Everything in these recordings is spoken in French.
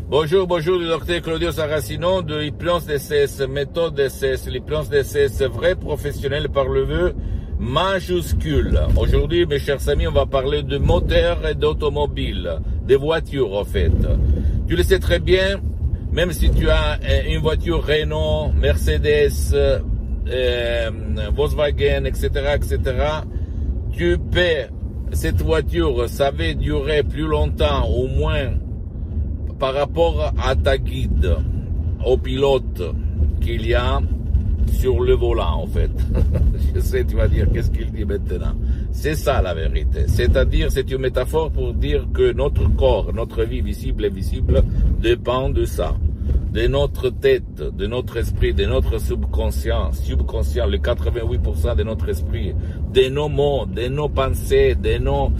Bonjour, le docteur Claudio Saracino de l'hypnose DCS, méthode DCS, l'hypnose DCS, vrai professionnel par le vœu majuscule. Aujourd'hui, mes chers amis, on va parler de moteurs et d'automobiles, des voitures en fait. Tu le sais très bien, même si tu as une voiture Renault, Mercedes, Volkswagen, etc., tu paies cette voiture, ça va durer plus longtemps, au moins, par rapport à ta guide, au pilote qu'il y a sur le volant, en fait. Je sais, tu vas dire, qu'est-ce qu'il dit maintenant? C'est ça la vérité. C'est-à-dire, c'est une métaphore pour dire que notre corps, notre vie visible et invisible dépend de ça. De notre tête, de notre esprit, de notre subconscient, le 88% de notre esprit, de nos mots, de nos pensées, de nos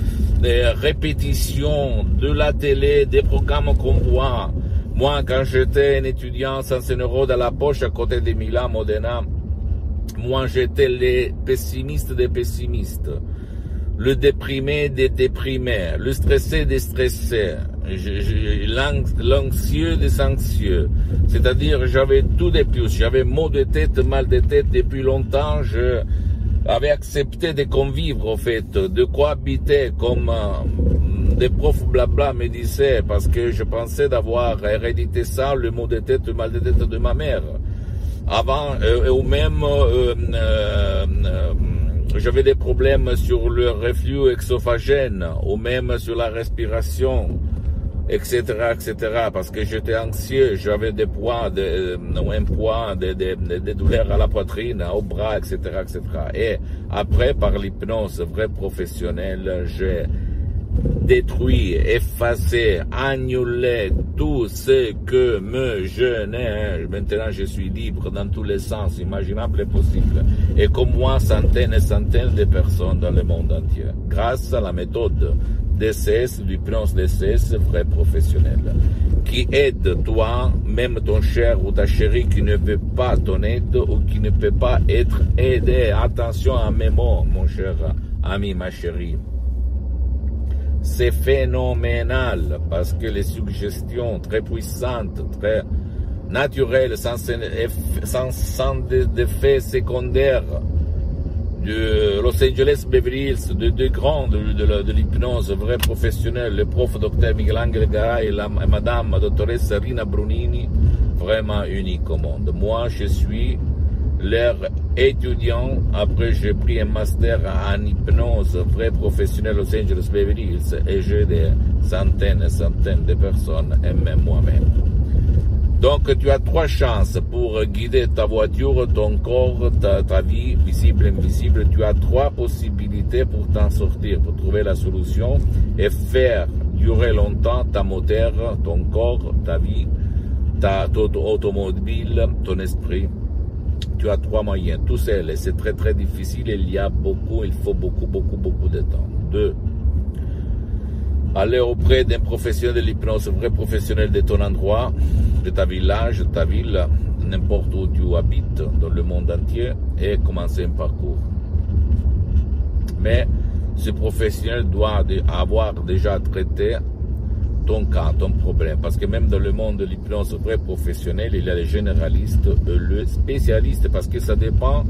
répétitions, de la télé, des programmes qu'on voit. Moi, quand j'étais un étudiant, 100 € dans la poche à côté de Milan, Modena, moi j'étais le pessimiste des pessimistes, le déprimé des déprimés, le stressé des stressés, l'anxieux des anxieux. C'est-à-dire, j'avais tout de plus. J'avais maux de tête, mal de tête depuis longtemps. Je avais accepté de convivre, en fait, de cohabiter comme des profs blabla me disaient, parce que je pensais d'avoir hérédité ça, le maux de tête, le mal de tête de ma mère. Avant, ou même, j'avais des problèmes sur le reflux exophagène, ou même sur la respiration, etc., parce que j'étais anxieux, j'avais des poids, des douleurs à la poitrine, au bras, etc. Et après, par l'hypnose vraie professionnelle, j'ai détruit, effacé, annulé tout ce que me gênait. Maintenant, je suis libre dans tous les sens imaginables et possibles. Et comme moi, centaines et centaines de personnes dans le monde entier. Grâce à la méthode DCS, l'hypnose DCS, vrai professionnel, qui aide toi, même ton cher ou ta chérie qui ne peut pas ton aide ou qui ne peut pas être aidé. Attention à mes mots, mon cher ami, ma chérie. C'est phénoménal parce que les suggestions très puissantes, très naturelles, sans effets secondaires de Los Angeles Beverly Hills, de deux grands de l'hypnose vrai professionnel, le prof Dr Michelangelo Garay et la madame doctoresse Rina Brunini, vraiment unique au monde. Moi, je suis leur étudiant. Après, j'ai pris un master en hypnose vrai professionnel Los Angeles Beverly Hills et j'ai des centaines et centaines de personnes et même moi-même. Donc, tu as 3 chances pour guider ta voiture, ton corps, ta vie, visible et invisible. Tu as 3 possibilités pour t'en sortir, pour trouver la solution et faire durer longtemps ta moteur, ton corps, ta vie, ton automobile, ton esprit. Tu as 3 moyens, tout seul, et c'est très très difficile, il faut beaucoup de temps. 2. Aller auprès d'un professionnel de l'hypnose, vrai professionnel de ton endroit, de ta village, de ta ville, n'importe où tu habites dans le monde entier, et commencer un parcours. Mais ce professionnel doit avoir déjà traité ton cas, ton problème, parce que même dans le monde de l'hypnose vrai professionnel, il y a les généralistes, le spécialiste, parce que ça dépend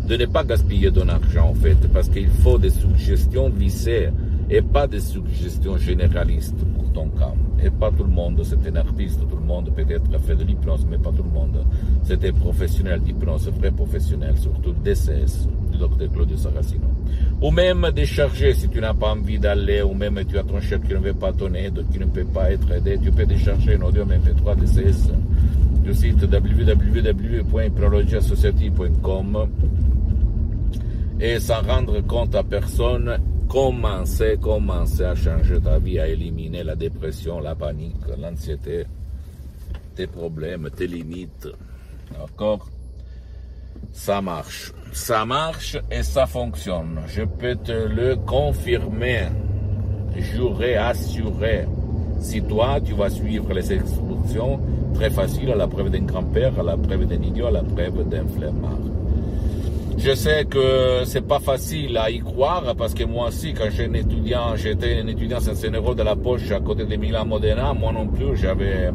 de ne pas gaspiller ton argent en fait, parce qu'il faut des suggestions vissées et pas des suggestions généralistes pour ton cas. Et pas tout le monde c'est un artiste, tout le monde peut-être a fait de l'hypnose, mais pas tout le monde c'est un professionnel d'hypnose, vrai professionnel, surtout DCS, du docteur Claudio Saracino. Ou même décharger si tu n'as pas envie d'aller, ou même tu as ton chef qui ne veut pas ton aide, qui ne peut pas être aidé, tu peux décharger un audio MP3 DCS du site www.hypnologieassociative.com et sans rendre compte à personne, commencer à changer ta vie, à éliminer la dépression, la panique, l'anxiété, tes problèmes, tes limites. D'accord? Ça marche et ça fonctionne. Je peux te le confirmer, jurer, assurer. Si toi, tu vas suivre les instructions, très facile, à la preuve d'un grand-père, à la preuve d'un idiot, à la preuve d'un flemmard. Je sais que c'est pas facile à y croire parce que moi aussi, quand j'étais un étudiant 500 € de la poche à côté de Milan Modena, moi non plus, j'avais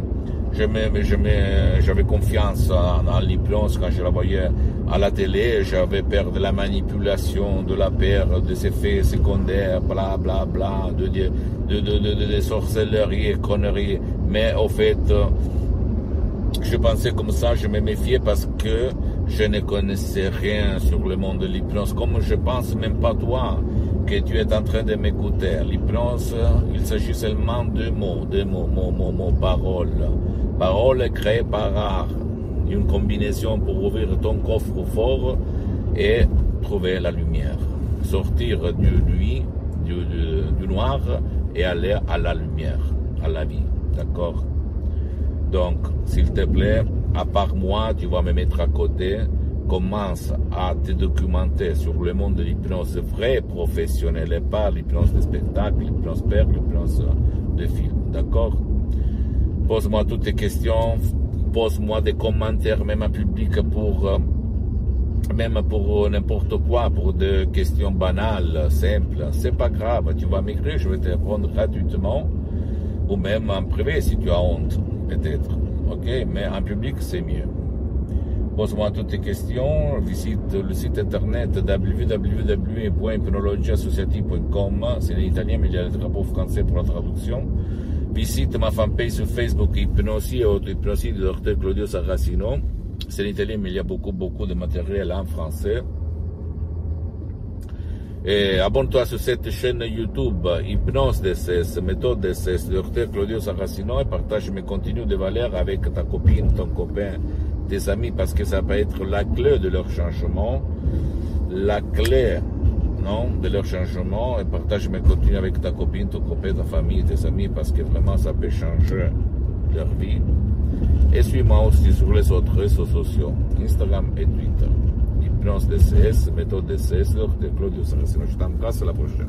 j'avais confiance en l'hypnose quand je la voyais à la télé. J'avais peur de la manipulation, de la peur des effets secondaires, bla bla bla, de sorcellerie, conneries. Mais au fait, je pensais comme ça, je me méfiais parce que je ne connaissais rien sur le monde de l'hypnose, comme je pense même pas toi, que tu es en train de m'écouter. L'hypnose, il s'agit seulement de mots, paroles. Paroles créées par art. Une combinaison pour ouvrir ton coffre-fort et trouver la lumière. Sortir du nuit, du noir et aller à la lumière, à la vie. D'accord? Donc, s'il te plaît, à part moi, tu vas me mettre à côté. Commence à te documenter sur le monde de l'hypnose vrai, professionnel, et pas l'hypnose de spectacle, l'hypnose père, l'hypnose de film. D'accord? Pose-moi toutes tes questions, pose-moi des commentaires, même en public, même pour n'importe quoi, pour des questions banales, simples. C'est pas grave, tu vas m'écrire, je vais te répondre gratuitement, ou même en privé si tu as honte, peut-être. Ok? Mais en public, c'est mieux. Pose-moi toutes tes questions, visite le site internet www.hypnologieassociative.com, c'est en italien mais il y a le drapeau français pour la traduction. Visite ma fanpage sur Facebook, Hypnosie ou Hypnosie du Dr Claudio Saracino, c'est en italien mais il y a beaucoup de matériel en français. Et abonne-toi sur cette chaîne YouTube, Hypnose DSS, méthode DSS, Dr Claudio Saracino, et partage mes contenus de valeur avec ta copine, ton copain, tes amis, parce que ça peut être la clé de leur changement, la clé, non, de leur changement, et partage mes contenus avec ta copine, ton copain, ta famille, tes amis, parce que vraiment ça peut changer leur vie. Et suis-moi aussi sur les autres réseaux sociaux, Instagram et Twitter. Hypnose DSS, méthode DSS, Dr Claudio Saracino. Je t'embrasse, à la prochaine.